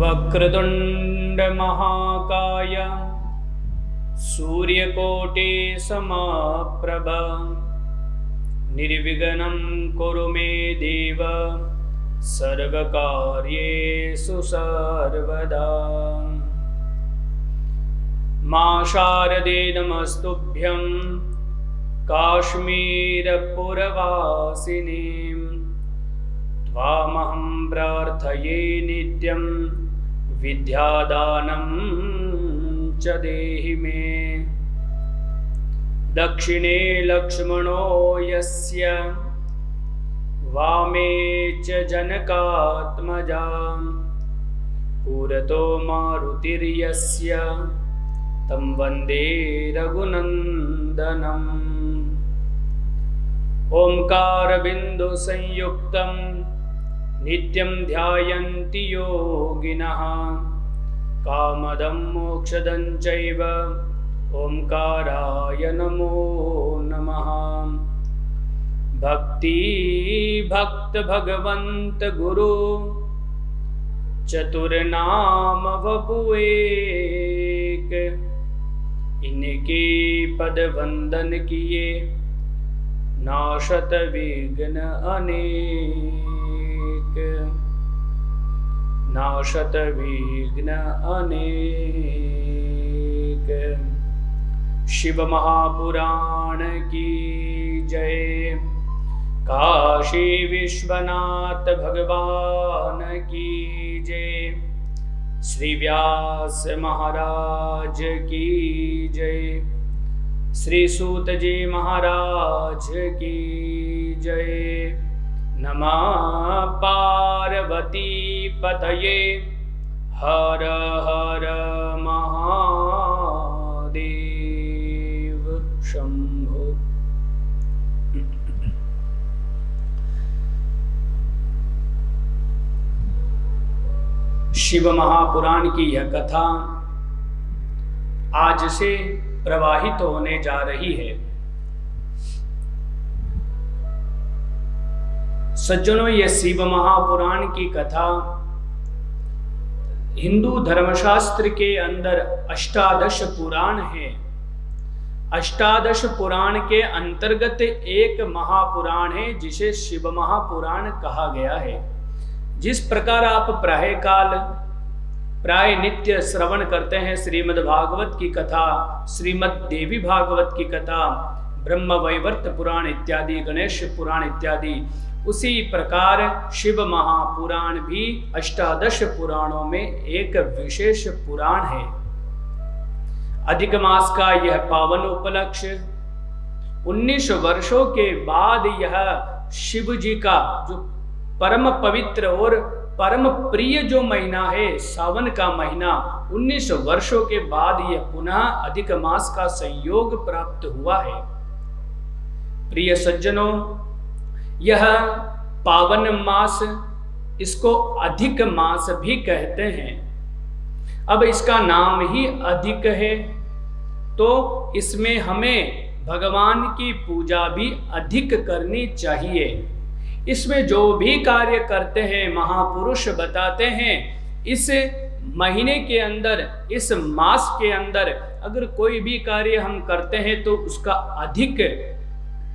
वक्रतुंड महाकाय सूर्यकोटि समप्रभ निर्विघ्नं कुरु मे देव सर्वकार्येषु सर्वदा। मा शारदे नमस्तुभ्यं काश्मीरपुरवासिनीं त्वामहं प्रार्थये नित्यं विद्यादानं च देहि मे। दक्षिणे लक्ष्मणो यस्य वामे च जनकात्मजा पुरतो मारुतिर्यस्य तं वन्दे रघुनन्दनम्। ओंकारबिन्दुसंयुक्तं नित्यं ध्यायन्ति योगिनः कामदं मोक्षदं चैव ओंकाराय नमो नमः। भक्ति भक्त भगवंत गुरु चतुर्नाम वपुएक इनके पद वंदन किए नाशत विघ्न अनेक नाशत विघ्न अनेक। शिव महापुराण की जय। काशी विश्वनाथ भगवान की जय। श्री व्यास महाराज की जय। श्री सूत जी महाराज की जय। नमः पार्वती पतये हर हर महादेव शंभो। शिव महापुराण की यह कथा आज से प्रवाहित होने जा रही है। सज्जनों, यह शिव महापुराण की कथा हिंदू धर्मशास्त्र के अंदर अष्टादश पुराण है। अष्टादश पुराण के अंतर्गत एक महापुराण है जिसे शिव महापुराण कहा गया है। जिस प्रकार आप प्राय नित्य श्रवण करते हैं श्रीमद् भागवत की कथा, श्रीमद् देवी भागवत की कथा, ब्रह्म वैवर्त पुराण इत्यादि, गणेश पुराण इत्यादि, उसी प्रकार शिव महापुराण भी अष्टादश पुराणों में एक विशेष पुराण है। अधिक मास का यह पावन उपलक्ष्य 19 वर्षों के बाद यह शिव जी का जो परम पवित्र और परम प्रिय जो महीना है, सावन का महीना, 19 वर्षों के बाद यह पुनः अधिक मास का संयोग प्राप्त हुआ है। प्रिय सज्जनों, यह पावन मास, इसको अधिक मास भी कहते हैं। अब इसका नाम ही अधिक है तो इसमें हमें भगवान की पूजा भी अधिक करनी चाहिए। इसमें जो भी कार्य करते हैं महापुरुष बताते हैं, इस महीने के अंदर, इस मास के अंदर अगर कोई भी कार्य हम करते हैं तो उसका अधिक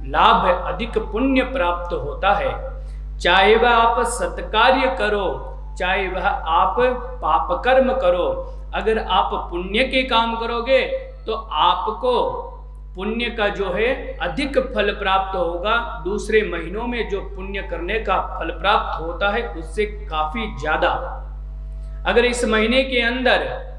लाभ, अधिक पुण्य प्राप्त होता है। चाहे वह आप सत्कार्य करो, चाहे वह आप पाप कर्म करो, अगर आप पुण्य के काम करोगे तो आपको पुण्य का जो है अधिक फल प्राप्त होगा। दूसरे महीनों में जो पुण्य करने का फल प्राप्त होता है उससे काफी ज्यादा। अगर इस महीने के अंदर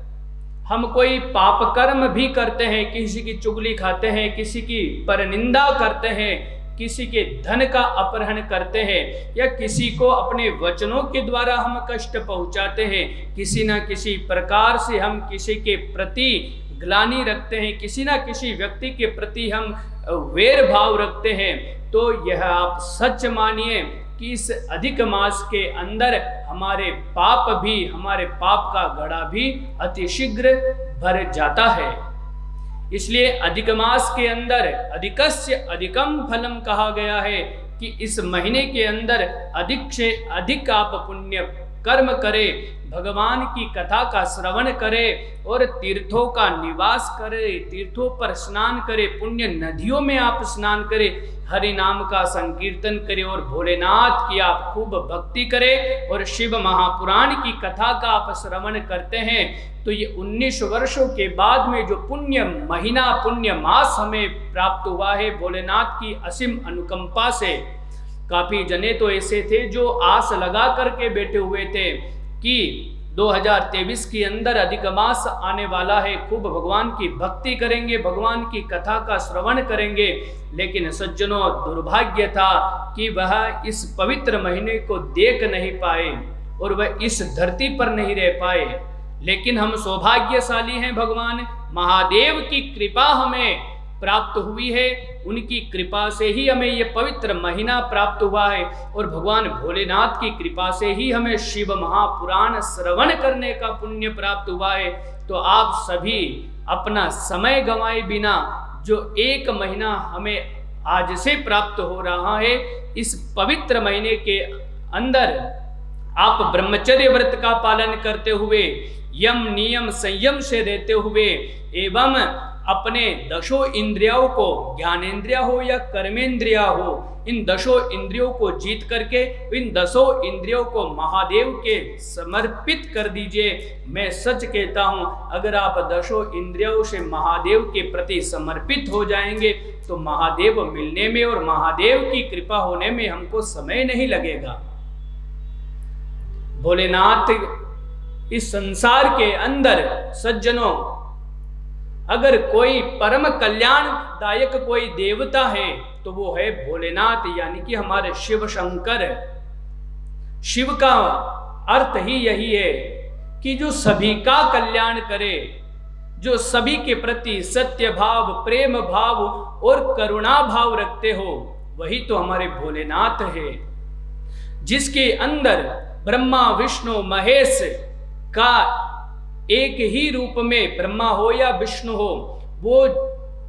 हम कोई पाप कर्म भी करते हैं, किसी की चुगली खाते हैं, किसी की परनिंदा करते हैं, किसी के धन का अपहरण करते हैं, या किसी को अपने वचनों के द्वारा हम कष्ट पहुंचाते हैं, किसी न किसी प्रकार से हम किसी के प्रति ग्लानि रखते हैं, किसी ना किसी व्यक्ति के प्रति हम वैर भाव रखते हैं, तो यह आप सच मानिए कि इस अधिक मास के अंदर हमारे पाप का घड़ा भी अतिशीघ्र भर जाता है। इसलिए अधिक मास के अंदर अधिकस्य अधिकम फलम कहा गया है कि इस महीने के अंदर अधिक से अधिक आप पुण्य कर्म करें, भगवान की कथा का श्रवण करे और तीर्थों का निवास करे, तीर्थों पर स्नान करे, पुण्य नदियों में आप स्नान करे, हरि नाम का संकीर्तन करे और भोलेनाथ की आप खूब भक्ति करे और शिव महापुराण की कथा का आप श्रवण करते हैं, तो ये 19 वर्षों के बाद में जो पुण्य महीना, पुण्य मास हमें प्राप्त हुआ है भोलेनाथ की असीम अनुकंपा से। काफी जने तो ऐसे थे जो आस लगा करके बैठे हुए थे कि 2023 के अंदर अधिक मास आने वाला है, खूब भगवान की भक्ति करेंगे, भगवान की कथा का श्रवण करेंगे, लेकिन सज्जनों दुर्भाग्य था कि वह इस पवित्र महीने को देख नहीं पाए और वह इस धरती पर नहीं रह पाए। लेकिन हम सौभाग्यशाली हैं, भगवान महादेव की कृपा हमें प्राप्त हुई है, उनकी कृपा से ही हमें ये पवित्र महीना प्राप्त हुआ है और भगवान भोलेनाथ की कृपा से ही हमें शिव महापुराण श्रवण करने का पुण्य प्राप्त हुआ है। तो आप सभी अपना समय गंवाए बिना जो 1 महीना हमें आज से प्राप्त हो रहा है, इस पवित्र महीने के अंदर आप ब्रह्मचर्य व्रत का पालन करते हुए, यम नियम संयम से रहते हुए एवं अपने 10 इंद्रियों को, ज्ञानेंद्रिया हो या कर्मेंद्रिया हो, इन 10 इंद्रियों को जीत करके इन 10 इंद्रियों को महादेव के समर्पित कर दीजिए। मैं सच कहता हूं, अगर आप 10 इंद्रियों से महादेव के प्रति समर्पित हो जाएंगे तो महादेव मिलने में और महादेव की कृपा होने में हमको समय नहीं लगेगा। भोलेनाथ इस संसार के अंदर सज्जनों, अगर कोई परम कल्याणदायक कोई देवता है तो वो है भोलेनाथ, यानी कि हमारे शिव शंकर। शिव का अर्थ ही यही है कि जो सभी का कल्याण करे, जो सभी के प्रति सत्य भाव, प्रेम भाव और करुणा भाव रखते हो, वही तो हमारे भोलेनाथ है। जिसके अंदर ब्रह्मा विष्णु महेश का एक ही रूप में, ब्रह्मा हो या विष्णु हो, वो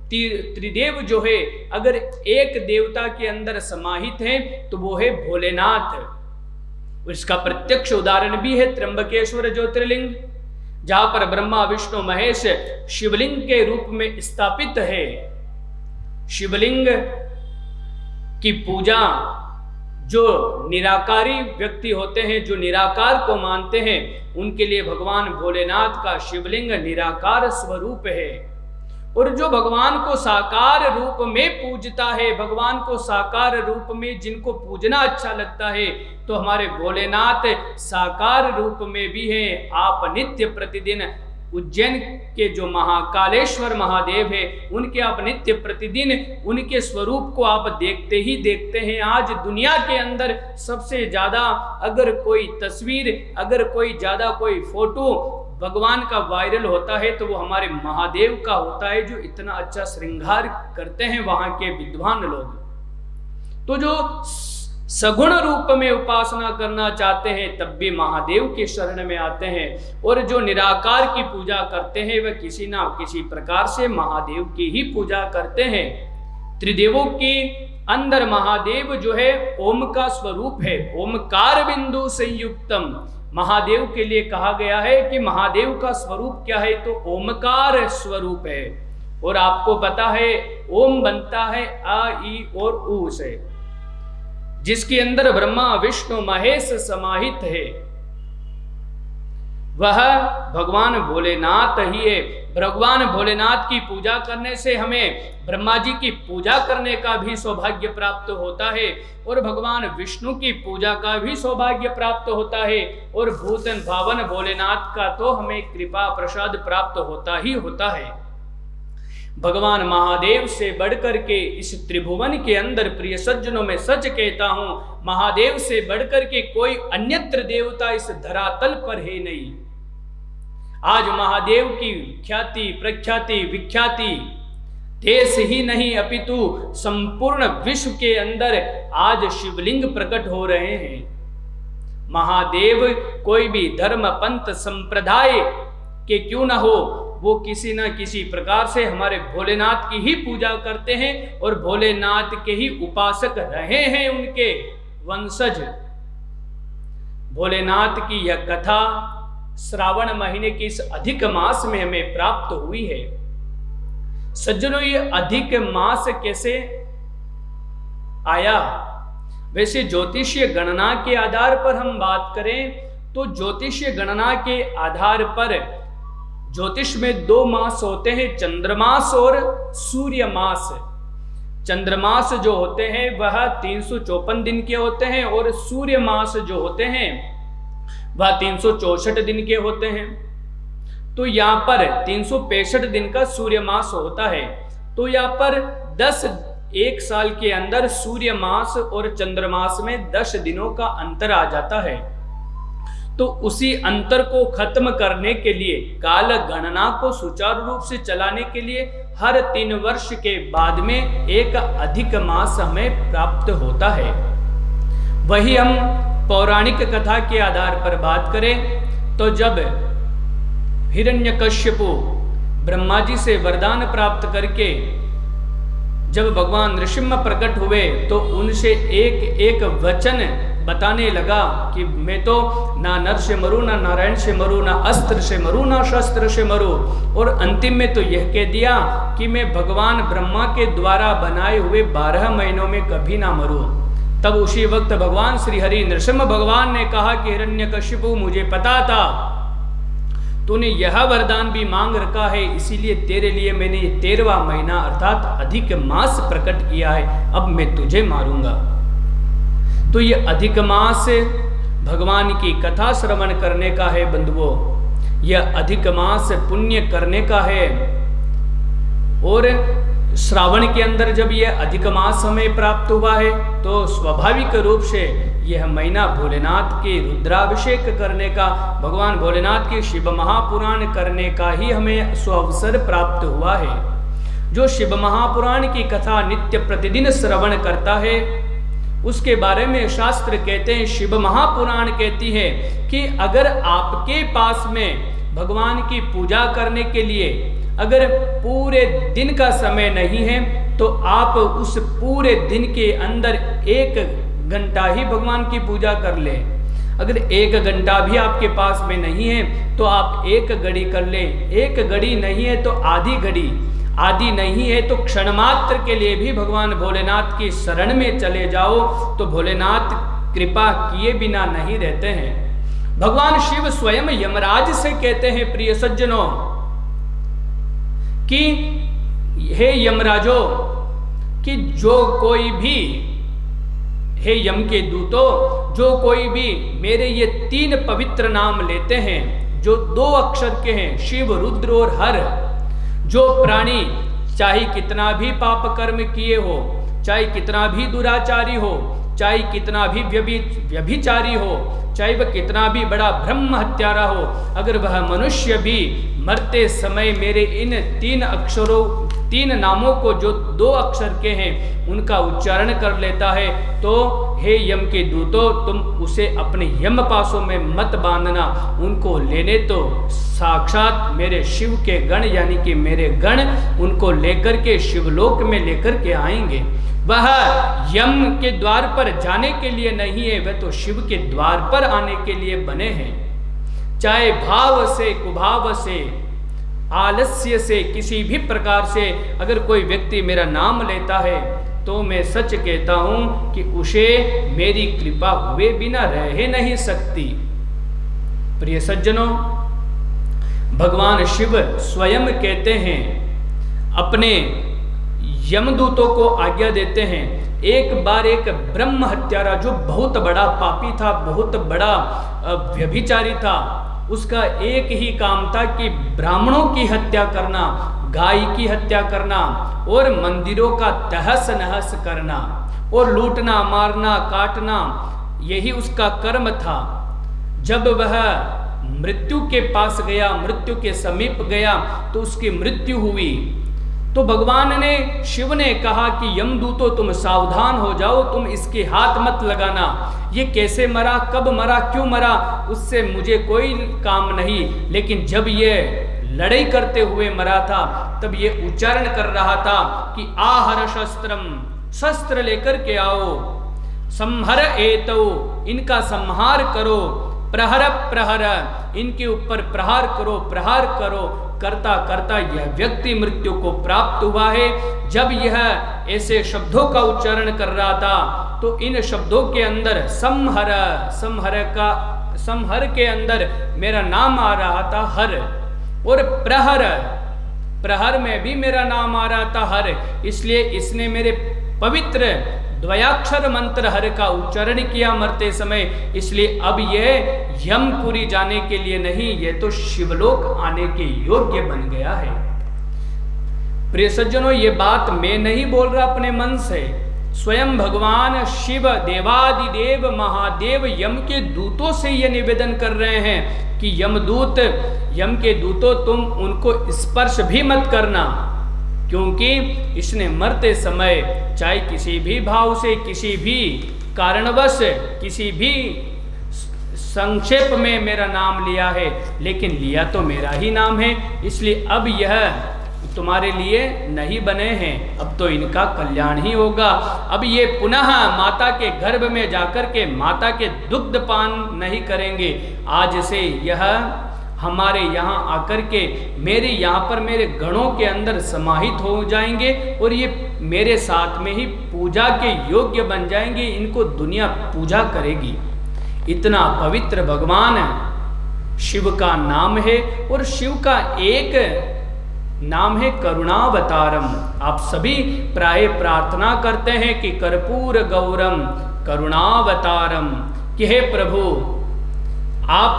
त्रिदेव जो है अगर एक देवता के अंदर समाहित है तो वो है भोलेनाथ। इसका प्रत्यक्ष उदाहरण भी है त्र्यंबकेश्वर ज्योतिर्लिंग, जहां पर ब्रह्मा विष्णु महेश शिवलिंग के रूप में स्थापित है। शिवलिंग की पूजा जो निराकारी व्यक्ति होते हैं, जो निराकार को मानते हैं, उनके लिए भगवान भोलेनाथ का शिवलिंग निराकार स्वरूप है। और जो भगवान को साकार रूप में पूजता है, भगवान को साकार रूप में जिनको पूजना अच्छा लगता है, तो हमारे भोलेनाथ साकार रूप में भी हैं। आप नित्य प्रतिदिन उज्जैन के जो महाकालेश्वर महादेव है, उनके आप नित्य प्रतिदिन उनके स्वरूप को आप देखते ही देखते हैं। आज दुनिया के अंदर सबसे ज्यादा अगर कोई तस्वीर, अगर कोई ज्यादा कोई फोटो भगवान का वायरल होता है तो वो हमारे महादेव का होता है, जो इतना अच्छा श्रृंगार करते हैं वहां के विद्वान लोग। तो जो सगुण रूप में उपासना करना चाहते हैं तब भी महादेव के शरण में आते हैं, और जो निराकार की पूजा करते हैं वह किसी ना किसी प्रकार से महादेव की ही पूजा करते हैं। त्रिदेवों के अंदर महादेव जो है ओम का स्वरूप है, ओमकार बिंदु संयुक्तम। महादेव के लिए कहा गया है कि महादेव का स्वरूप क्या है, तो ओमकार स्वरूप है। और आपको पता है ओम बनता है आ ई और ऊ से, जिसके अंदर ब्रह्मा विष्णु महेश समाहित है, वह भगवान भोलेनाथ ही है। भगवान भोलेनाथ की पूजा करने से हमें ब्रह्मा जी की पूजा करने का भी सौभाग्य प्राप्त होता है, और भगवान विष्णु की पूजा का भी सौभाग्य प्राप्त होता है, और भूतन भावन भोलेनाथ का तो हमें कृपा प्रसाद प्राप्त होता ही होता है। भगवान महादेव से बढ़कर के इस त्रिभुवन के अंदर, प्रिय सज्जनों में सच कहता हूं, महादेव से बढ़कर के कोई अन्यत्र देवता इस धरातल पर है नहीं। आज महादेव की ख्याति प्रख्याति विख्याति देश ही नहीं अपितु संपूर्ण विश्व के अंदर आज शिवलिंग प्रकट हो रहे हैं। महादेव कोई भी धर्म पंथ संप्रदाय के क्यों न हो, वो किसी न किसी प्रकार से हमारे भोलेनाथ की ही पूजा करते हैं और भोलेनाथ के ही उपासक रहे हैं उनके वंशज। भोलेनाथ की यह कथा श्रावण महीने के इस अधिक मास में हमें प्राप्त हुई है। सज्जनों, ये अधिक मास कैसे आया? वैसे ज्योतिषीय गणना के आधार पर हम बात करें तो ज्योतिषीय गणना के आधार पर ज्योतिष में 2 मास होते हैं, चंद्रमास और सूर्य मास। चंद्रमास जो होते हैं वह 354 दिन के होते हैं और सूर्य मास जो होते हैं वह 364 दिन के होते हैं। तो यहाँ पर 365 दिन का सूर्य मास होता है। तो यहाँ पर 1 साल के अंदर सूर्य मास और चंद्रमास में 10 दिनों का अंतर आ जाता है। तो उसी अंतर को खत्म करने के लिए, काल गणना को सुचारू रूप से चलाने के लिए हर 3 वर्ष के बाद में एक अधिक मास हमें प्राप्त होता है। वही हम पौराणिक कथा के आधार पर बात करें तो जब हिरण्यकश्यपु ब्रह्मा जी से वरदान प्राप्त करके जब भगवान नृसिंह प्रकट हुए तो उनसे एक एक वचन बताने लगा कि मैं तो ना नर से मरूं, ना नारायण से मरूं, ना अस्त्र से मरूं, ना शस्त्र से मरूं। और अंतिम में तो यह कह दिया कि मैं भगवान ब्रह्मा के द्वारा बनाए हुए 12 महीनों में कभी ना मरूं। तब उसी वक्त भगवान श्री हरि नृसिंह भगवान ने कहा कि हिरण्यकशिपु, मुझे पता था तूने यह वरदान भी मांग रखा है, इसीलिए तेरे लिए मैंने 13वां महीना अर्थात अधिक मास प्रकट किया है, अब मैं तुझे मारूंगा। तो ये अधिक मास भगवान की कथा श्रवण करने का है बंधुओं, यह अधिक मास पुण्य करने का है। और श्रावण के अंदर जब यह अधिक मास हमें प्राप्त हुआ है तो स्वाभाविक रूप से यह महीना भोलेनाथ के रुद्राभिषेक करने का, भगवान भोलेनाथ के शिव महापुराण करने का ही हमें सुअवसर प्राप्त हुआ है। जो शिव महापुराण की कथा नित्य प्रतिदिन श्रवण करता है उसके बारे में शास्त्र कहते हैं, शिव महापुराण कहती है कि अगर आपके पास में भगवान की पूजा करने के लिए अगर पूरे दिन का समय नहीं है तो आप उस पूरे दिन के अंदर 1 घंटा ही भगवान की पूजा कर ले। अगर 1 घंटा भी आपके पास में नहीं है तो आप 1 घड़ी कर ले, 1 घड़ी नहीं है तो आधी घड़ी, आदि नहीं है तो क्षण मात्र के लिए भी भगवान भोलेनाथ की शरण में चले जाओ तो भोलेनाथ कृपा किए बिना नहीं रहते हैं। भगवान शिव स्वयं यमराज से कहते हैं, प्रिय सज्जनों, कि हे यमराजो, कि जो कोई भी, हे यम के दूतों, जो कोई भी मेरे ये 3 पवित्र नाम लेते हैं जो 2 अक्षर के हैं, शिव, रुद्र और हर, जो प्राणी चाहे कितना भी पाप कर्म किए हो, चाहे कितना भी दुराचारी हो, चाहे कितना भी व्यभिचारी हो, चाहे वह कितना भी बड़ा ब्रह्म हत्यारा हो, अगर वह मनुष्य भी मरते समय मेरे इन 3 नामों को जो 2 अक्षर के हैं उनका उच्चारण कर लेता है तो हे यम के दूतों, तुम उसे अपने यम पासों में मत बांधना, उनको लेने तो साक्षात मेरे शिव के गण यानी कि मेरे गण उनको लेकर के शिवलोक में लेकर के आएंगे। वह यम के द्वार पर जाने के लिए नहीं है, वह तो शिव के द्वार पर आने के लिए बने हैं। चाहे भाव से, कुभाव से, आलस्य से, किसी भी प्रकार से अगर कोई व्यक्ति मेरा नाम लेता है तो मैं सच कहता हूं कि उसे मेरी कृपा हुए बिना रह नहीं सकती। प्रिय सज्जनों, भगवान शिव स्वयं कहते हैं, अपने यमदूतों को आज्ञा देते हैं, एक बार एक ब्रह्म हत्यारा जो बहुत बड़ा पापी था, बहुत बड़ा व्यभिचारी था, उसका एक ही काम था कि ब्राह्मणों की हत्या करना, गाय की हत्या करना और मंदिरों का तहस नहस करना और लूटना, मारना, काटना, यही उसका कर्म था। जब वह मृत्यु के पास गया, मृत्यु के समीप गया तो उसकी मृत्यु हुई। तो भगवान ने, शिव ने कहा कि यमदूतों तुम सावधान हो जाओ, तुम इसके हाथ मत लगाना, ये कैसे मरा, कब मरा, क्यों मरा, उससे मुझे कोई काम नहीं। लेकिन जब ये लड़ाई करते हुए मरा था तब ये उच्चारण कर रहा था कि आहर शस्त्रम, शस्त्र लेकर के आओ, संहर एतो, इनका संहार करो, प्रहर प्रहर, इनके ऊपर प्रहार करो, प्रहार करो। करता करता यह व्यक्ति मृत्यु को प्राप्त हुआ है। जब यह ऐसे शब्दों का उच्चारण कर रहा था तो इन शब्दों के अंदर संहर, संहर के अंदर मेरा नाम आ रहा था हर, और प्रहर, प्रहर में भी मेरा नाम आ रहा था हर। इसलिए इसने मेरे पवित्र द्वयाक्षर मंत्र हर का उच्चारण किया मरते समय। इसलिए अब यह यमपुरी जाने के लिए नहीं, यह तो शिवलोक आने के योग्य बन गया है। प्रिय सज्जनों, ये बात मैं नहीं बोल रहा अपने मन से, स्वयं भगवान शिव देवादिदेव महादेव यम के दूतों से यह निवेदन कर रहे हैं कि यमदूत, यम के दूतों, तुम उनको स्पर्श भी मत करना, क्योंकि इसने मरते समय चाहे किसी भी भाव से, किसी भी कारणवश, किसी भी संक्षेप में मेरा नाम लिया है, लेकिन लिया तो मेरा ही नाम है। इसलिए अब यह तुम्हारे लिए नहीं बने हैं, अब तो इनका कल्याण ही होगा। अब ये पुनः माता के गर्भ में जाकर के माता के दुग्ध पान नहीं करेंगे। आज से यह हमारे यहाँ आकर के मेरे यहाँ पर मेरे गणों के अंदर समाहित हो जाएंगे और ये मेरे साथ में ही पूजा के योग्य बन जाएंगे। इनको दुनिया पूजा करेगी। इतना पवित्र भगवान शिव का नाम है, और शिव का एक नाम है करुणावतारम। आप सभी प्राय प्रार्थना करते हैं कि कर्पूर गौरम करुणावतारम, कि हे प्रभु आप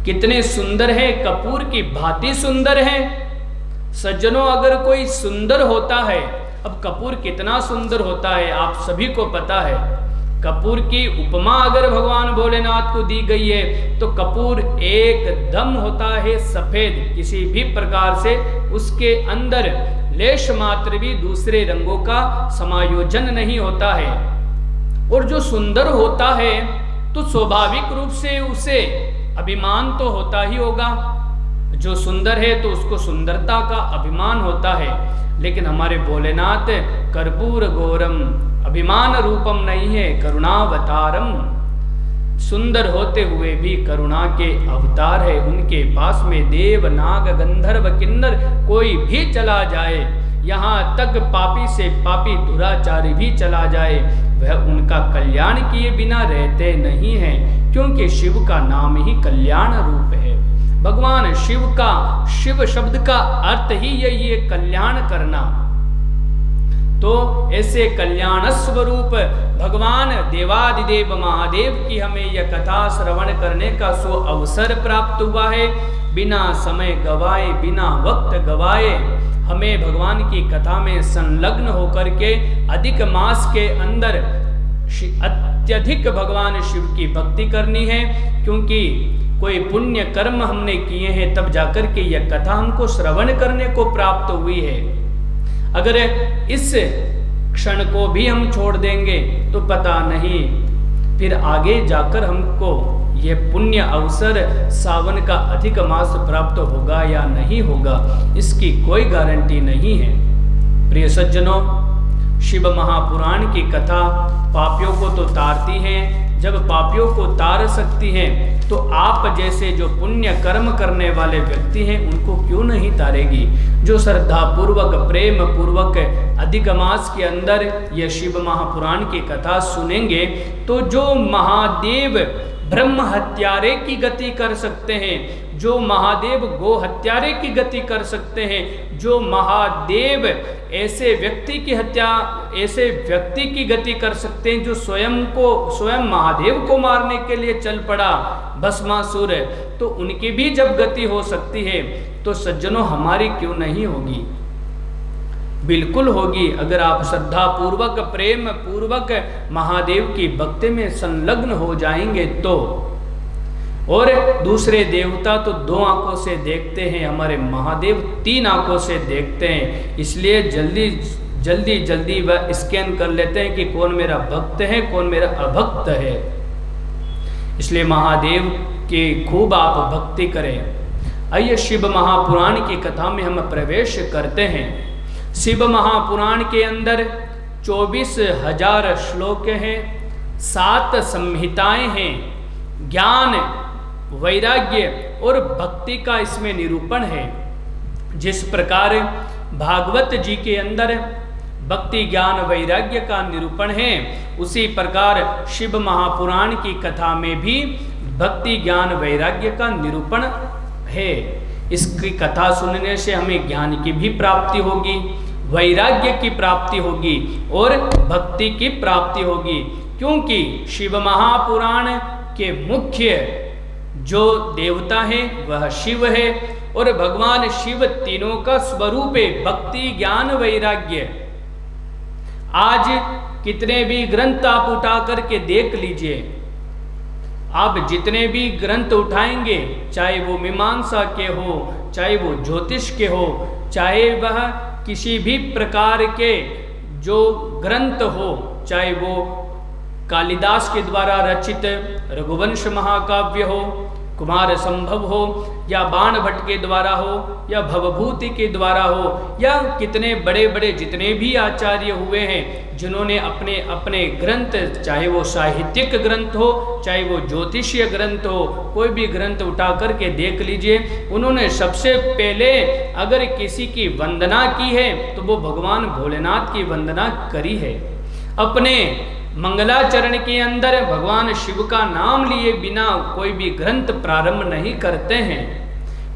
कितने सुंदर हैं, कपूर की भांति सुंदर हैं। सज्जनों, अगर कोई सुंदर होता है, अब कपूर कितना सुंदर होता है आप सभी को पता है। कपूर की उपमा अगर भगवान भोलेनाथ को दी गई है तो कपूर एकदम होता है सफेद, किसी भी प्रकार से उसके अंदर लेश मात्र भी दूसरे रंगों का समायोजन नहीं होता है। और जो सुंदर होता है तो स्वाभाविक रूप से उसे अभिमान तो होता ही होगा। जो सुंदर है तो उसको सुंदरता का अभिमान होता है, लेकिन हमारे भोलेनाथ कर्पूर गौरम अभिमान रूपम नहीं है, करुणावतारम, सुंदर होते हुए भी करुणा के अवतार है। उनके पास में देव नाग गंधर्व किन्नर कोई भी चला जाए, यहाँ तक पापी से पापी दुराचारी भी चला जाए, वह उनका कल्याण किए बिना रहते नहीं हैं, क्योंकि शिव का नाम ही कल्याण रूप है। भगवान शिव का, शिव शब्द का अर्थ ही यही है, कल्याण करना। तो ऐसे कल्याण स्वरूप भगवान देवादिदेव महादेव की हमें यह कथा श्रवण करने का सो अवसर प्राप्त हुआ है। बिना समय गवाए, बिना वक्त गवाए हमें भगवान की कथा में संलग्न होकर के अधिक मास के अंदर अत्यधिक भगवान शिव की भक्ति करनी है, क्योंकि कोई पुण्य कर्म हमने किए हैं तब जाकर के यह कथा हमको श्रवण करने को प्राप्त हुई है। अगर इस क्षण को भी हम छोड़ देंगे तो पता नहीं फिर आगे जाकर हमको यह पुण्य अवसर सावन का अधिक मास प्राप्त होगा या नहीं होगा, इसकी कोई गारंटी नहीं है। प्रिय सज्जनों, शिव महापुराण की कथा पापियों को तो तारती है। जब पापियों को तार सकती हैं तो आप जैसे जो पुण्य कर्म करने वाले व्यक्ति हैं उनको क्यों नहीं तारेगी। जो श्रद्धा पूर्वक, प्रेम पूर्वक अधिक मास के अंदर यह शिव महापुराण की कथा सुनेंगे तो जो महादेव ब्रह्म हत्यारे की गति कर सकते हैं, जो महादेव गो हत्यारे की गति कर सकते हैं, जो महादेव ऐसे व्यक्ति की हत्या, ऐसे व्यक्ति की गति कर सकते हैं जो स्वयं महादेव को मारने के लिए चल पड़ा भस्मासुर, तो उनकी भी जब गति हो सकती है तो सज्जनों हमारी क्यों नहीं होगी? बिल्कुल होगी। अगर आप श्रद्धा पूर्वक, प्रेम पूर्वक महादेव की भक्ति में संलग्न हो जाएंगे तो। और दूसरे देवता तो 2 आंखों से देखते हैं, हमारे महादेव 3 आंखों से देखते हैं। इसलिए जल्दी वह स्कैन कर लेते हैं कि कौन मेरा भक्त है, कौन मेरा अभक्त है। इसलिए महादेव की खूब आप भक्ति करें। आइए शिव महापुराण की कथा में हम प्रवेश करते हैं। शिव महापुराण के अंदर 24,000 श्लोक हैं, 7 संहिताएं हैं, ज्ञान, वैराग्य और भक्ति का इसमें निरूपण है। जिस प्रकार भागवत जी के अंदर भक्ति, ज्ञान, वैराग्य का निरूपण है, उसी प्रकार शिव महापुराण की कथा में भी भक्ति, ज्ञान, वैराग्य का निरूपण है। इसकी कथा सुनने से हमें ज्ञान की भी प्राप्ति होगी, वैराग्य की प्राप्ति होगी और भक्ति की प्राप्ति होगी, क्योंकि शिव महापुराण के मुख्य जो देवता है वह शिव है और भगवान शिव तीनों का स्वरूप है, भक्ति, ज्ञान, वैराग्य। आज कितने भी ग्रंथ आप उठा करके देख लीजिए, आप जितने भी ग्रंथ उठाएंगे, चाहे वो मीमांसा के हो, चाहे वो ज्योतिष के हो, चाहे वह किसी भी प्रकार के जो ग्रंथ हो, चाहे वो कालिदास के द्वारा रचित रघुवंश महाकाव्य हो, कुमार संभव हो, या बाण भट्ट के द्वारा हो, या भवभूति के द्वारा हो, या कितने बड़े बड़े जितने भी आचार्य हुए हैं जिन्होंने अपने अपने ग्रंथ, चाहे वो साहित्यिक ग्रंथ हो, चाहे वो ज्योतिषीय ग्रंथ हो, कोई भी ग्रंथ उठा करके देख लीजिए, उन्होंने सबसे पहले अगर किसी की वंदना की है तो वो भगवान भोलेनाथ की वंदना करी है। अपने मंगलाचरण के अंदर भगवान शिव का नाम लिए बिना कोई भी ग्रंथ प्रारंभ नहीं करते हैं,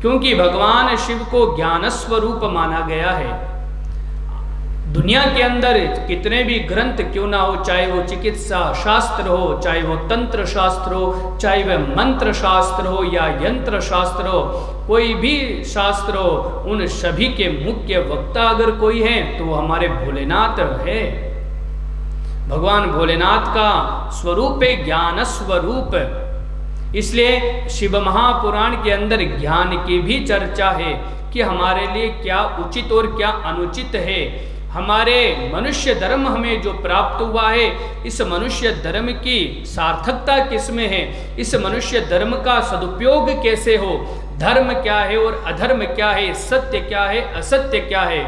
क्योंकि भगवान शिव को ज्ञान स्वरूप माना गया है। दुनिया के अंदर कितने भी ग्रंथ क्यों ना हो, चाहे वो चिकित्सा शास्त्र हो, चाहे वो तंत्र शास्त्र हो, चाहे वह मंत्र शास्त्र हो या यंत्र शास्त्र हो, कोई भी शास्त्र हो, उन सभी के मुख्य वक्ता अगर कोई है तो वो हमारे भोलेनाथ है। भगवान भोलेनाथ का स्वरूप है ज्ञान स्वरूप। इसलिए शिव महापुराण के अंदर ज्ञान की भी चर्चा है कि हमारे लिए क्या उचित और क्या अनुचित है। हमारे मनुष्य धर्म हमें जो प्राप्त हुआ है, इस मनुष्य धर्म की सार्थकता किसमें है, इस मनुष्य धर्म का सदुपयोग कैसे हो, धर्म क्या है और अधर्म क्या है, सत्य क्या है, असत्य क्या है,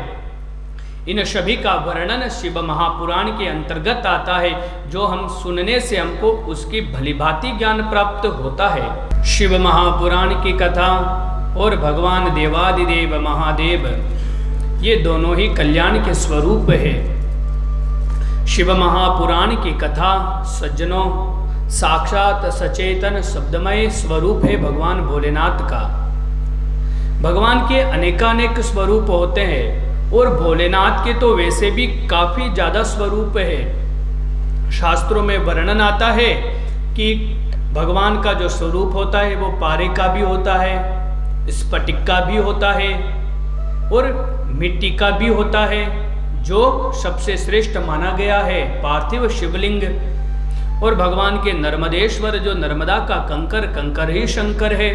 इन सभी का वर्णन शिव महापुराण के अंतर्गत आता है, जो हम सुनने से हमको उसकी भलीभांति ज्ञान प्राप्त होता है। शिव महापुराण की कथा और भगवान देवादिदेव महादेव, ये दोनों ही कल्याण के स्वरूप है। शिव महापुराण की कथा सज्जनों साक्षात सचेतन शब्दमय स्वरूप है भगवान भोलेनाथ का। भगवान के अनेकानेक स्वरूप होते हैं और भोलेनाथ के तो वैसे भी काफी ज्यादा स्वरूप है। शास्त्रों में वर्णन आता है कि भगवान का जो स्वरूप होता है वो पारे का भी होता है, स्फटिक का भी होता है और मिट्टी का भी होता है, जो सबसे श्रेष्ठ माना गया है पार्थिव शिवलिंग। और भगवान के नर्मदेश्वर जो नर्मदा का कंकर, कंकर ही शंकर है।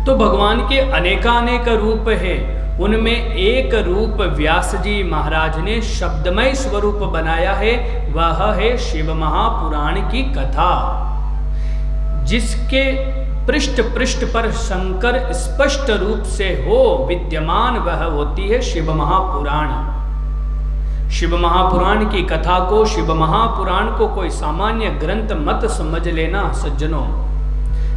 तो भगवान के अनेकानेक रूप है, उनमें एक रूप व्यास जी महाराज ने शब्दमय स्वरूप बनाया है, वह है शिव महापुराण की कथा, जिसके पृष्ठ पृष्ठ पर शंकर स्पष्ट रूप से हो विद्यमान, वह होती है शिव महापुराण। शिव महापुराण की कथा को, शिव महापुराण को कोई सामान्य ग्रंथ मत समझ लेना सज्जनों।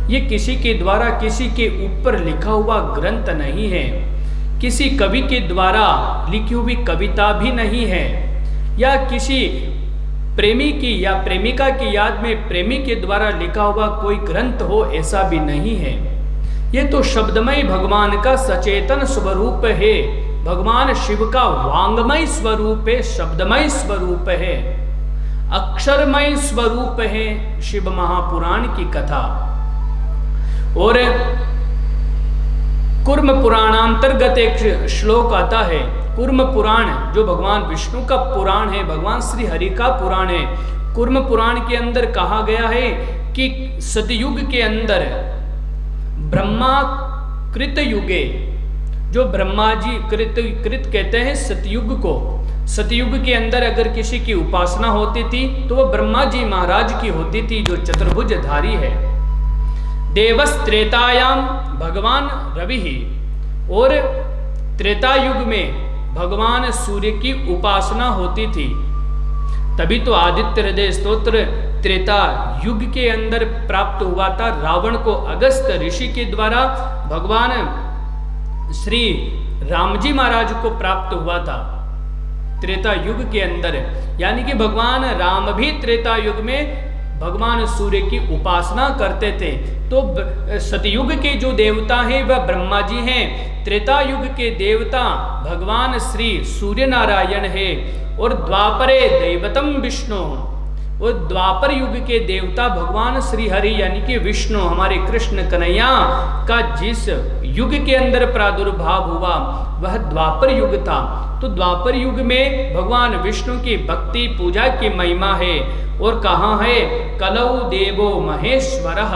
ये किसी के द्वारा किसी के ऊपर लिखा हुआ ग्रंथ नहीं है, किसी कवि के द्वारा लिखी हुई कविता भी नहीं है, या किसी प्रेमी की या प्रेमिका की याद में प्रेमी के द्वारा लिखा हुआ कोई ग्रंथ हो, ऐसा भी नहीं है। ये तो शब्दमय भगवान का सचेतन स्वरूप है, भगवान शिव का वांगमय स्वरूप है, शब्दमय स्वरूप है, अक्षरमय स्वरूप है शिव महापुराण की कथा। और कूर्म पुराणांतर्गत एक श्लोक आता है। कूर्म पुराण जो भगवान विष्णु का पुराण है, भगवान श्री हरि का पुराण है। कूर्म पुराण के अंदर कहा गया है कि सतयुग के अंदर ब्रह्मा कृत युगे, जो ब्रह्मा जी कृत कहते हैं सतयुग को, सतयुग के अंदर अगर किसी की उपासना होती थी तो वो ब्रह्मा जी महाराज की होती थी, जो चतुर्भुजधारी है। देवस्त्रेतायाम भगवान रवि ही, और त्रेता युग में भगवान सूर्य की उपासना होती थी। तभी तो आदित्य हृदय स्तोत्र त्रेता युग के अंदर प्राप्त हुआ था। रावण को अगस्त ऋषि के द्वारा भगवान श्री राम जी महाराज को प्राप्त हुआ था त्रेता युग के अंदर। यानी कि भगवान राम भी त्रेता युग में भगवान सूर्य की उपासना करते थे। तो सतयुग के जो देवता हैं वह ब्रह्मा जी हैं, त्रेता युग के देवता भगवान श्री सूर्य नारायण है, और द्वापरे दैवतम विष्णु, और द्वापर युग के देवता भगवान श्री हरि यानी कि विष्णु हमारे कृष्ण कन्हैया का जिस युग के अंदर प्रादुर्भाव हुआ वह द्वापर युग था। तो द्वापर युग में भगवान विष्णु की भक्ति पूजा की महिमा है। और कहाँ है? कलौ देवो महेश्वरः।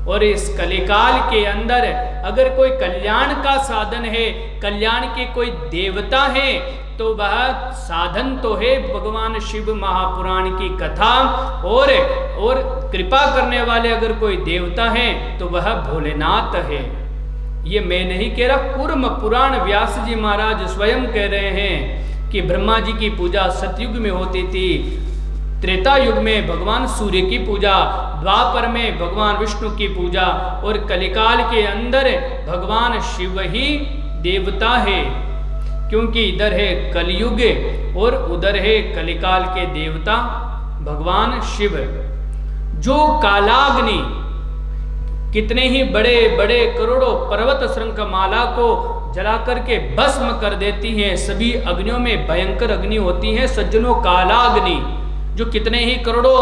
और इस कलिकाल के अंदर अगर कोई कल्याण का साधन है, कल्याण के कोई देवता है, तो वह साधन तो है भगवान शिव महापुराण की कथा। और कृपा करने वाले अगर कोई देवता है तो वह भोलेनाथ है। ये मैं नहीं कह रहा, कूर्म पुराण व्यास जी महाराज स्वयं कह रहे हैं कि ब्रह्मा जी की पूजा सतयुग में होती थी, त्रेता युग में भगवान सूर्य की पूजा, द्वापर में भगवान विष्णु की पूजा, और कलिकाल के अंदर भगवान शिव ही देवता है। क्योंकि इधर है कलयुग और उधर है कलिकाल के देवता भगवान शिव। जो कालाग्नि कितने ही बड़े बड़े करोड़ों पर्वत श्रृंखमाला को जला करके भस्म कर देती हैं, सभी अग्नियों में भयंकर अग्नि होती है सज्जनों, कालाग्नि, जो कितने ही करोड़ों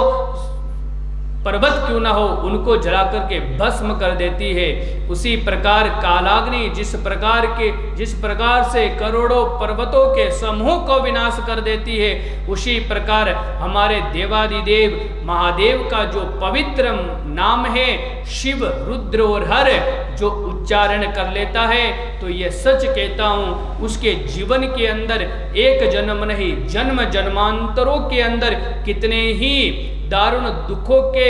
पर्वत क्यों ना हो उनको जला करके भस्म कर देती है। उसी प्रकार कालाग्नि जिस प्रकार से करोड़ों पर्वतों के समूह को विनाश कर देती है, उसी प्रकार हमारे देवादिदेव महादेव का जो पवित्र नाम है शिव, रुद्र और हर, जो उच्चारण कर लेता है तो ये सच कहता हूँ उसके जीवन के अंदर एक जन्म नहीं जन्म जन्मांतरों के अंदर कितने ही दारुण दुखों के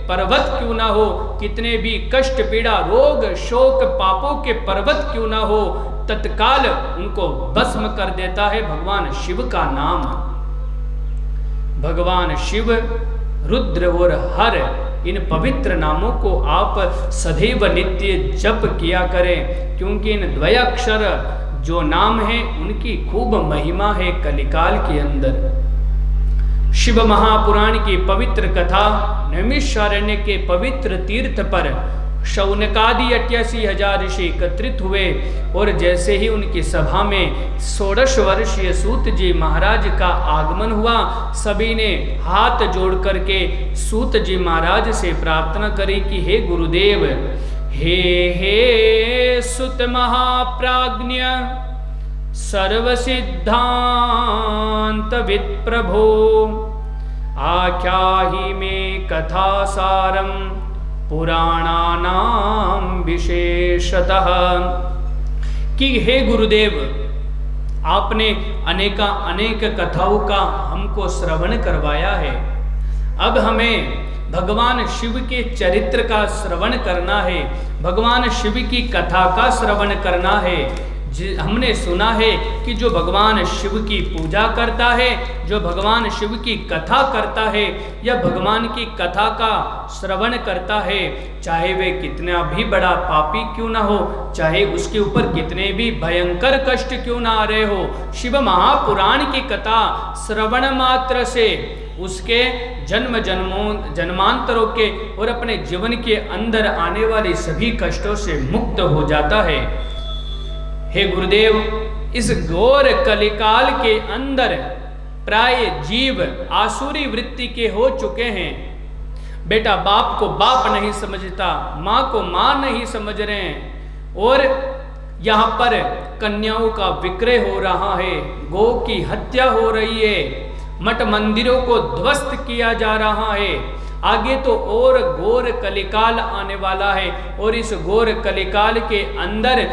पर्वत क्यों ना हो, कितने भी कष्ट पीड़ा रोग शोक पापों के पर्वत क्यों ना हो, तत्काल उनको भस्म कर देता है भगवान शिव का नाम। भगवान शिव, रुद्र और हर, इन पवित्र नामों को आप सदैव नित्य जप किया करें, क्योंकि इन द्वयाक्षर जो नाम है उनकी खूब महिमा है कलिकाल के अंदर। शिव महापुराण की पवित्र कथा नैमिषारण्य के पवित्र तीर्थ पर शौनकादि 88,000 ऋषि एकत्रित हुए, और जैसे ही उनकी सभा में 16 वर्षीय सूत जी महाराज का आगमन हुआ, सभी ने हाथ जोड़ करके सूत जी महाराज से प्रार्थना करी कि हे गुरुदेव, हे सुत महाप्राज्ञ सर्व सिद्धांत विप्रभो, आख्याहि में कथा सारम पुराणानाम विशेषतः। कि हे गुरुदेव, आपने अनेक कथाओं का हमको श्रवण करवाया है, अब हमें भगवान शिव के चरित्र का श्रवण करना है, भगवान शिव की कथा का श्रवण करना है। हमने सुना है कि जो भगवान शिव की पूजा करता है, जो भगवान शिव की कथा करता है, या भगवान की कथा का श्रवण करता है, चाहे वे कितना भी बड़ा पापी क्यों ना हो, चाहे उसके ऊपर कितने भी भयंकर कष्ट क्यों ना आ रहे हो, शिव महापुराण की कथा श्रवण मात्र से उसके जन्म जन्मांतरों के और अपने जीवन के अंदर आने वाले सभी कष्टों से मुक्त हो जाता है। हे गुरुदेव, इस घोर कलिकाल के अंदर प्राय जीव आसुरी वृत्ति के हो चुके हैं। बेटा बाप को बाप नहीं समझता, माँ को माँ नहीं समझ रहे हैं, और यहाँ पर कन्याओं का विक्रय हो रहा है, गौ की हत्या हो रही है, मठ मंदिरों को ध्वस्त किया जा रहा है। आगे तो और घोर कलिकाल आने वाला है, और इस घोर कलिकाल के अंदर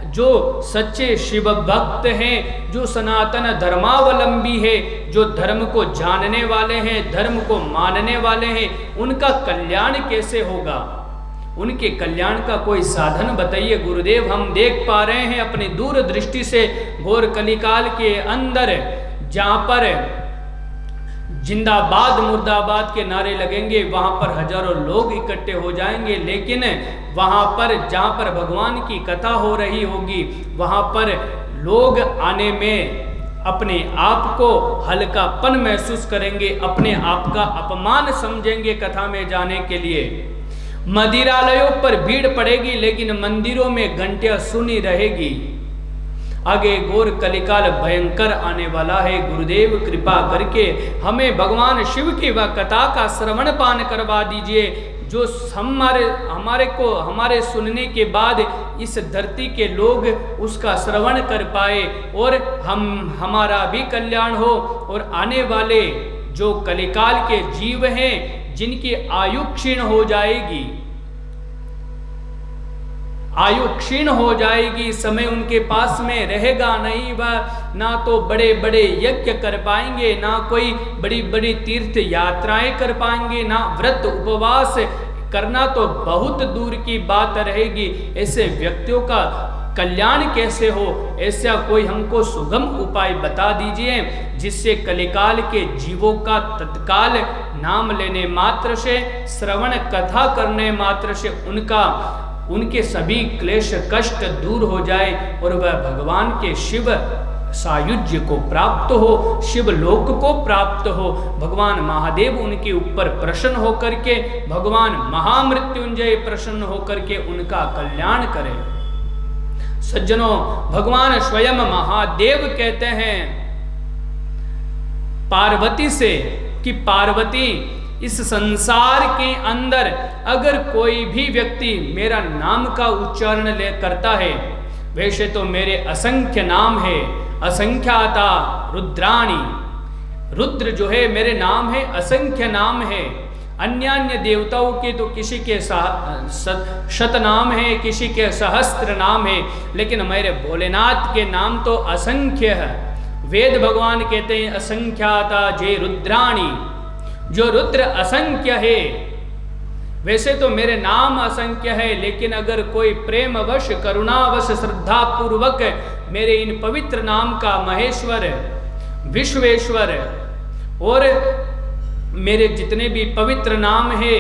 जो सच्चे शिव भक्त हैं, जो सनातन धर्मावलंबी है, जो धर्म को जानने वाले हैं, धर्म को मानने वाले हैं, उनका कल्याण कैसे होगा? उनके कल्याण का कोई साधन बताइए गुरुदेव। हम देख पा रहे हैं अपनी दूर दृष्टि से घोर कलिकाल के अंदर, जहाँ पर जिंदाबाद मुर्दाबाद के नारे लगेंगे, वहां पर हजारों लोग इकट्ठे हो जाएंगे, लेकिन वहां पर जहां पर भगवान की कथा हो रही होगी वहां पर लोग आने में अपने आप को हल्कापन महसूस करेंगे, अपने आप का अपमान समझेंगे कथा में जाने के लिए। मंदिरालयों पर भीड़ पड़ेगी लेकिन मंदिरों में घंटियां सुनी रहेगी। आगे घोर कलिकाल भयंकर आने वाला है। गुरुदेव कृपा करके हमें भगवान शिव की वह कथा का श्रवण पान करवा दीजिए, जो हमारे सुनने के बाद इस धरती के लोग उसका श्रवण कर पाए और हमारा भी कल्याण हो, और आने वाले जो कलिकाल के जीव हैं जिनकी आयु क्षीण हो जाएगी, आयु क्षीण हो जाएगी, समय उनके पास में रहेगा नहीं, वह ना तो बड़े बड़े यज्ञ कर पाएंगे, ना कोई बड़ी बड़ी तीर्थ यात्राएं कर पाएंगे, ना व्रत उपवास करना तो बहुत दूर की बात रहेगी। ऐसे व्यक्तियों का कल्याण कैसे हो, ऐसा कोई हमको सुगम उपाय बता दीजिए जिससे कलिकाल के जीवों का तत्काल नाम लेने मात्र से, श्रवण कथा करने मात्र से उनके सभी क्लेश कष्ट दूर हो जाए और वह भगवान के शिव सायुज्य को प्राप्त हो, शिव लोक को प्राप्त हो। भगवान महादेव उनके ऊपर प्रसन्न होकर के, भगवान महामृत्युंजय प्रसन्न होकर के उनका कल्याण करे। सज्जनों, भगवान स्वयं महादेव कहते हैं पार्वती से कि पार्वती, इस संसार के अंदर अगर कोई भी व्यक्ति मेरा नाम का उच्चारण करता है, वैसे तो मेरे असंख्य नाम है, असंख्याता रुद्राणी, रुद्र जो है मेरे नाम है, असंख्य नाम है। अन्य देवताओं के तो किसी के शत नाम है, किसी के सहस्त्र नाम है, लेकिन मेरे भोलेनाथ के नाम तो असंख्य है। वेद भगवान कहते हैं असंख्याता जे रुद्राणी, जो रुद्र असंख्य है। वैसे तो मेरे नाम असंख्य है, लेकिन अगर कोई प्रेमवश करुणावश श्रद्धा पूर्वक मेरे इन पवित्र नाम का महेश्वर, विश्वेश्वर और मेरे जितने भी पवित्र नाम है,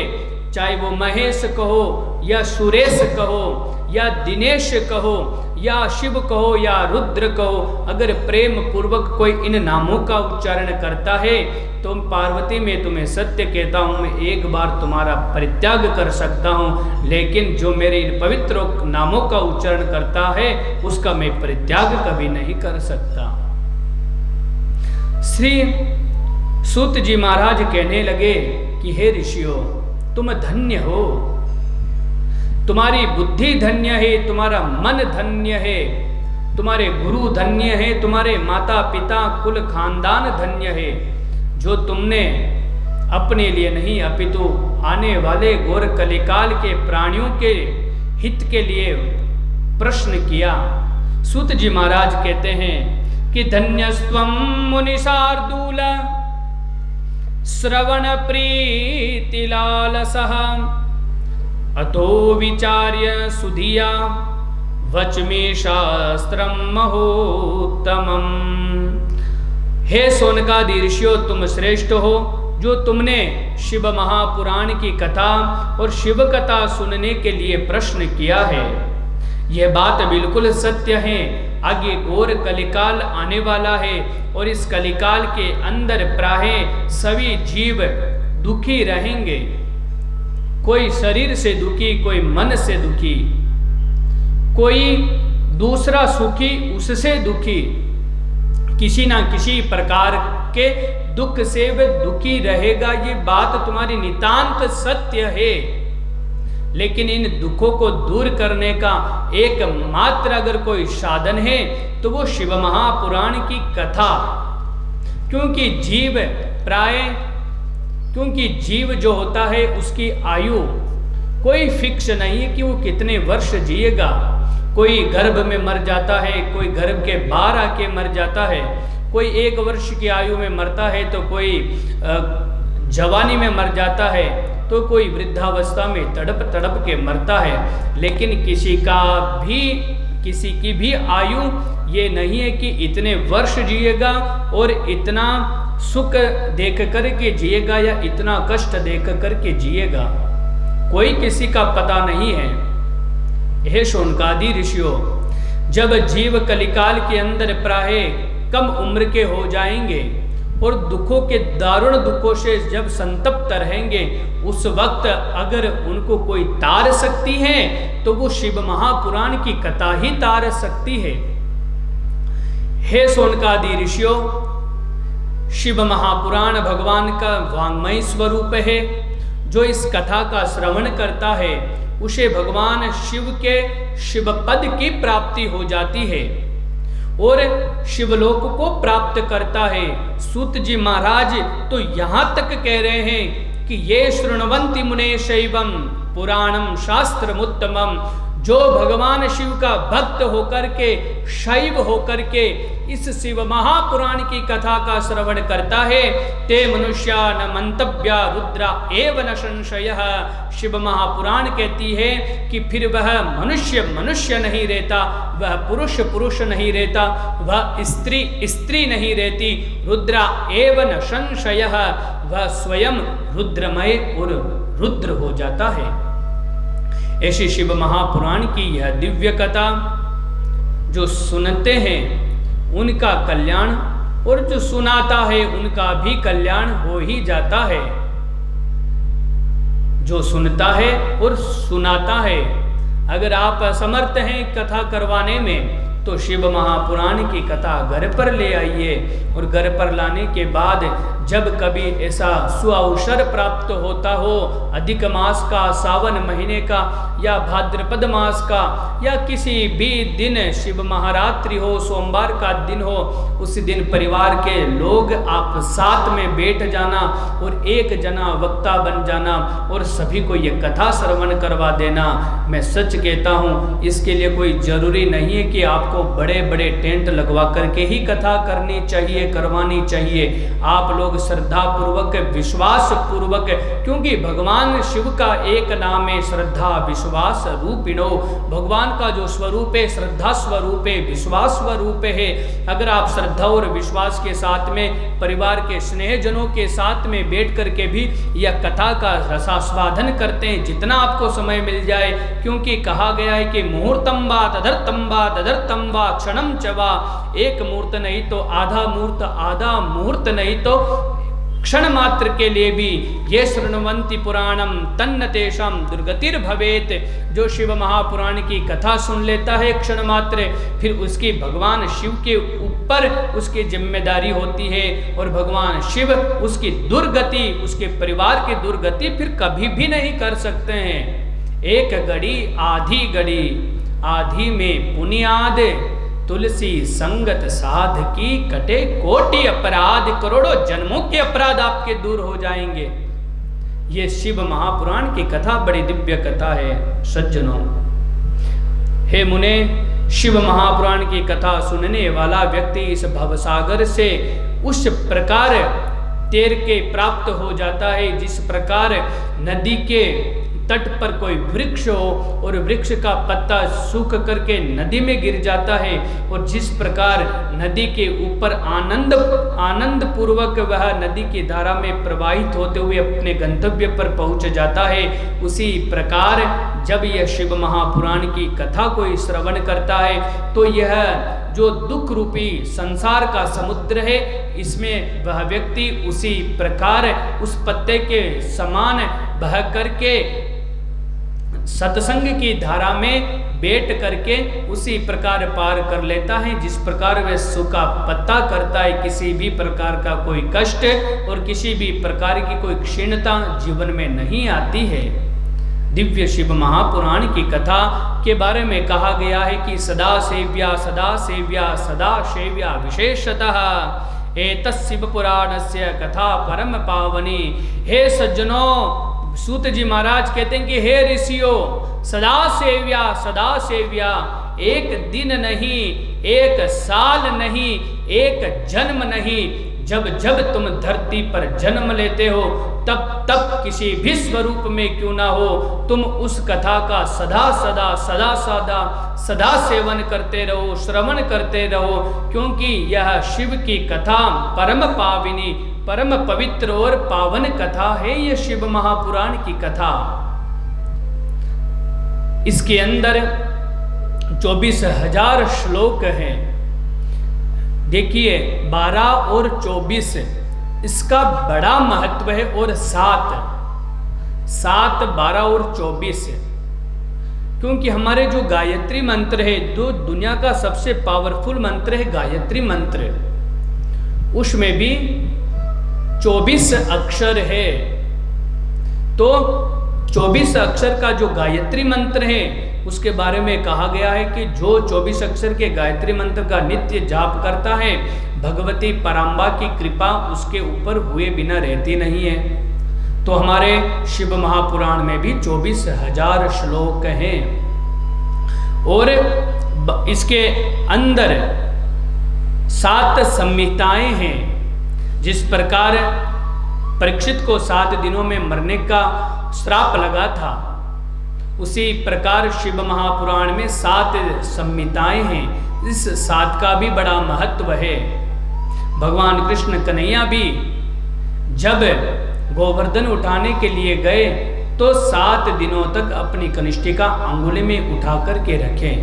चाहे वो महेश कहो या सुरेश कहो या दिनेश कहो या शिव कहो या रुद्र कहो, अगर प्रेम पूर्वक कोई इन नामों का उच्चारण करता है तो पार्वती, मैं तुम्हें सत्य कहता हूँ, मैं एक बार तुम्हारा परित्याग कर सकता हूँ, लेकिन जो मेरे इन पवित्र नामों का उच्चारण करता है उसका मैं परित्याग कभी नहीं कर सकता। श्री सूत जी महाराज कहने लगे कि हे ऋषियों, तुम धन्य हो, तुम्हारी बुद्धि धन्य है, तुम्हारा मन धन्य है, तुम्हारे गुरु धन्य है, तुम्हारे माता पिता कुल खानदान धन्य है, जो तुमने अपने लिए नहीं अपितु आने वाले घोर कलिकाल के प्राणियों के हित के लिए प्रश्न किया। सूत जी महाराज कहते हैं कि धन्यस्त्वं मुनिशार्दूल श्रवण प्रीति लालसः अतो विचार्य सुधिया वचमे शास्त्रम महोत्तमम्। हे सोनकादि ऋषियों, तुम श्रेष्ठ हो, जो तुमने शिव महापुराण की कथा और शिव कथा सुनने के लिए प्रश्न किया है। यह बात बिल्कुल सत्य है। आगे घोर कलिकाल आने वाला है और इस कलिकाल के अंदर प्रायः सभी जीव दुखी रहेंगे, कोई शरीर से दुखी, कोई मन से दुखी, कोई दूसरा सुखी उससे दुखी, किसी ना किसी प्रकार के दुख से वह दुखी रहेगा। ये बात तुम्हारी नितांत सत्य है, लेकिन इन दुखों को दूर करने का एकमात्र अगर कोई साधन है तो वो शिव महापुराण की कथा। क्योंकि जीव जो होता है उसकी आयु कोई फिक्स नहीं है कि वो कितने वर्ष जिएगा। कोई गर्भ में मर जाता है, कोई गर्भ के बाहर आके मर जाता है, कोई 1 वर्ष की आयु में मरता है, तो कोई जवानी में मर जाता है, तो कोई वृद्धावस्था में तड़प तड़प के मरता है। लेकिन किसी की भी आयु ये नहीं है कि इतने वर्ष जिएगा और इतना सुख देख करके जिएगा या इतना कष्ट देख करके जिएगा, कोई किसी का पता नहीं है। हे शौनकादि ऋषियों, जब जीव कलिकाल के अंदर प्राय कम उम्र के हो जाएंगे और दुखों के दारुण दुखों से जब संतप्त रहेंगे, उस वक्त अगर उनको कोई तार सकती है तो वो शिव महापुराण की कथा ही तार सकती है। हे शौनकादि ऋषियों, शिव महापुराण भगवान का वाङ्मय स्वरूप है। जो इस कथा का श्रवण करता है उसे भगवान शिव के शिव पद की प्राप्ति हो जाती है और शिवलोक को प्राप्त करता है। सूत जी महाराज तो यहाँ तक कह रहे हैं कि ये शृण्वन्ति मुने शैवम पुराणम शास्त्रमुत्तमम, जो भगवान शिव का भक्त होकर के, शैव होकर के इस शिव महापुराण की कथा का श्रवण करता है, ते मनुष्या न मंतव्या रुद्रा एव न संशयः। शिव महापुराण कहती है कि फिर वह मनुष्य मनुष्य नहीं रहता, वह पुरुष पुरुष नहीं रहता, वह स्त्री स्त्री नहीं रहती, रुद्रा एव न संशयः, वह स्वयं रुद्रमय और रुद्र हो जाता है। ऐसी शिव महापुराण की यह दिव्य कथा जो सुनते हैं उनका कल्याण, और जो सुनाता है उनका भी कल्याण हो ही जाता है। जो सुनता है और सुनाता है, अगर आप असमर्थ हैं कथा करवाने में तो शिव महापुराण की कथा घर पर ले आइए, और घर पर लाने के बाद जब कभी ऐसा सुअवसर प्राप्त होता हो, अधिक मास का, सावन महीने का या भाद्रपद मास का, या किसी भी दिन शिव महारात्रि हो, सोमवार का दिन हो, उस दिन परिवार के लोग आप साथ में बैठ जाना और एक जना वक्ता बन जाना और सभी को ये कथा श्रवण करवा देना। मैं सच कहता हूँ, इसके लिए कोई जरूरी नहीं है कि आपको बड़े बड़े टेंट लगवा करके ही कथा करनी चाहिए, करवानी चाहिए। आप लोग श्रद्धा पूर्वक, विश्वास पूर्वक, क्योंकि भगवान शिव का एक नाम है श्रद्धा विश्वास रूपिणो। भगवान का जो स्वरूप है श्रद्धा स्वरूप है, विश्वास स्वरूप है। अगर आप श्रद्धा और विश्वास के साथ में परिवार के स्नेहजनों के साथ में बैठ करके भी यह कथा का रसास्वादन करते हैं, जितना आपको समय मिल जाए, क्योंकि कहा गया है कि मुहूर्तम वा तदर्थम वा तदर्थम वा क्षणम च वा, एक मुहूर्त नहीं तो आधा मुहूर्त, आधा मुहूर्त नहीं तो क्षण मात्र के लिए भी ये शृण्वन्ति पुराणम तन्न तेषां दुर्गतिर भवेत। जो शिव महापुराण की कथा सुन लेता है क्षण मात्र, फिर उसकी भगवान शिव के ऊपर उसकी जिम्मेदारी होती है, और भगवान शिव उसकी दुर्गति, उसके परिवार की दुर्गति फिर कभी भी नहीं कर सकते हैं। एक घड़ी आधी घड़ी, आधी में पुनियाद, तुलसी संगत साध की कटे कोटि अपराध, करोड़ों जन्मों के अपराध आपके दूर हो जाएंगे। ये शिव महापुराण की कथा बड़ी दिव्य कथा है सज्जनों। हे मुने, शिव महापुराण की कथा सुनने वाला व्यक्ति इस भवसागर से उस प्रकार तैर के प्राप्त हो जाता है जिस प्रकार नदी के तट पर कोई वृक्ष हो और वृक्ष का पत्ता सूख करके नदी में गिर जाता है, और जिस प्रकार नदी के ऊपर आनंद पूर्वक वह नदी की धारा में प्रवाहित होते हुए अपने गंतव्य पर पहुंच जाता है, उसी प्रकार जब यह शिव महापुराण की कथा कोई श्रवण करता है तो यह जो दुख रूपी संसार का समुद्र है, इसमें वह व्यक्ति उसी प्रकार उस पत्ते के समान बह करके सत्संग की धारा में बैठ करके उसी प्रकार पार कर लेता है जिस प्रकार वह सूखा पत्ता करता है। किसी भी प्रकार का कोई कष्ट और किसी भी प्रकार की कोई क्षीणता जीवन में नहीं आती है। दिव्य शिव महापुराण की कथा के बारे में कहा गया है कि सदा सेव्या सदा सेव्या सदा सेव्या विशेषतः एतस्य शिव पुराणस्य कथा परम पावनी। हे सज्जनों, सूत जी महाराज कहते हैं कि हे ऋषियों, सदा सेव्या, एक दिन नहीं, एक साल नहीं, एक जन्म नहीं, जब जब तुम धरती पर जन्म लेते हो तब तब किसी भी स्वरूप में क्यों ना हो, तुम उस कथा का सदा सदा सदा सदा सदा सेवन करते रहो, श्रवण करते रहो, क्योंकि यह शिव की कथा परम पाविनी, परम पवित्र और पावन कथा है। यह शिव महापुराण की कथा, इसके अंदर 24,000 श्लोक हैं। देखिए 12 और 24 इसका बड़ा महत्व है, और 7, 12 और 24, क्योंकि हमारे जो गायत्री मंत्र है, जो दुनिया का सबसे पावरफुल मंत्र है गायत्री मंत्र, उसमें भी 24 अक्षर है। तो 24 अक्षर का जो गायत्री मंत्र है उसके बारे में कहा गया है कि जो 24 अक्षर के गायत्री मंत्र का नित्य जाप करता है, भगवती पराम्बा की कृपा उसके ऊपर हुए बिना रहती नहीं है। तो हमारे शिव महापुराण में भी 24,000 श्लोक हैं, और इसके अंदर 7 संहिताएं हैं। जिस प्रकार परीक्षित को 7 दिनों में मरने का श्राप लगा था, उसी प्रकार शिव महापुराण में 7 संहिताएं हैं। इस 7 का भी बड़ा महत्व है। भगवान कृष्ण कन्हैया भी जब गोवर्धन उठाने के लिए गए तो 7 दिनों तक अपनी कनिष्ठिका अंगुली में उठा करके रखे।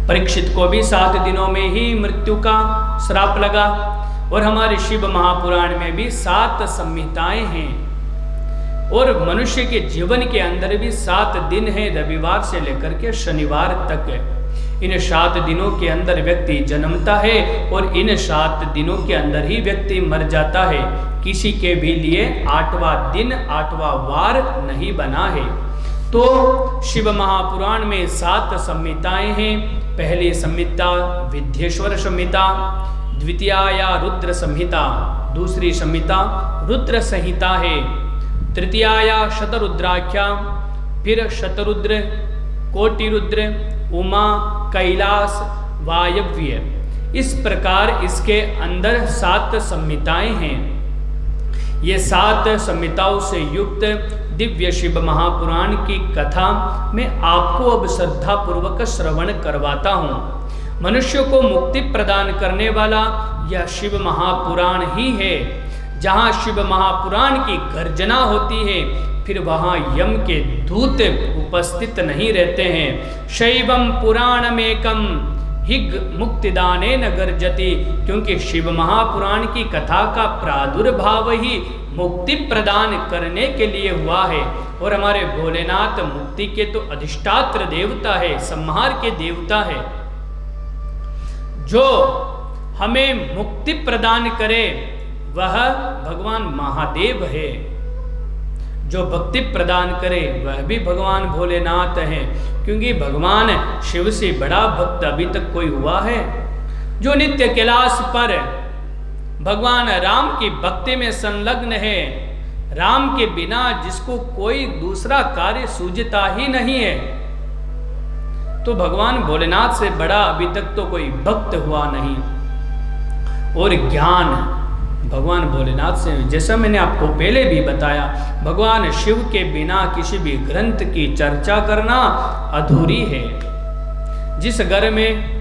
परीक्षित को भी 7 दिनों में ही मृत्यु का श्राप लगा, और हमारे शिव महापुराण में भी 7 संहिताएं हैं। और मनुष्य के जीवन के अंदर भी 7 दिन है, रविवार से लेकर के शनिवार तक। इन 7 दिनों के अंदर व्यक्ति जन्मता है, और इन 7 दिनों के अंदर ही व्यक्ति मर जाता है। किसी के भी लिए 8वां दिन 8वां वार नहीं बना है। तो शिव महापुराण में 7 संहिताएं हैं। पहली संहिता विद्येश्वर संहिता, द्वितीया रुद्र संहिता, दूसरी संहिता रुद्र संहिता है, तृतीया शतरुद्राख्या, फिर शतरुद्र, कोटिरुद्र, उमा, कैलाश, वायव्य। इस प्रकार इसके अंदर 7 संहिताएं हैं। ये 7 संहिताओं से युक्त दिव्य शिव महापुराण की कथा मैं आपको अब श्रद्धा पूर्वक श्रवण करवाता हूँ। मनुष्य को मुक्ति प्रदान करने वाला यह शिव महापुराण ही है। जहाँ शिव महापुराण की गर्जना होती है, फिर वहाँ यम के दूत उपस्थित नहीं रहते हैं। शैवम पुराणमेकम हिग मुक्तिदाने न गर्जति, क्योंकि शिव महापुराण की कथा का प्रादुर्भाव ही मुक्ति प्रदान करने के लिए हुआ है। और हमारे भोलेनाथ मुक्ति के तो अधिष्ठात्र देवता है, संहार के देवता है। जो हमें मुक्ति प्रदान करे वह भगवान महादेव है। जो भक्ति प्रदान करे वह भी भगवान भोलेनाथ है, क्योंकि भगवान शिव से बड़ा भक्त अभी तक कोई हुआ है। जो नित्य कैलाश पर भगवान राम की भक्ति में संलग्न है, राम के बिना जिसको कोई दूसरा कार्य सूझता ही नहीं है, तो भगवान भोलेनाथ से बड़ा अभी तक तो कोई भक्त हुआ नहीं। और ज्ञान भगवान भोलेनाथ से, जैसा मैंने आपको पहले भी बताया, भगवान शिव के बिना किसी भी ग्रंथ की चर्चा करना अधूरी है। जिस घर में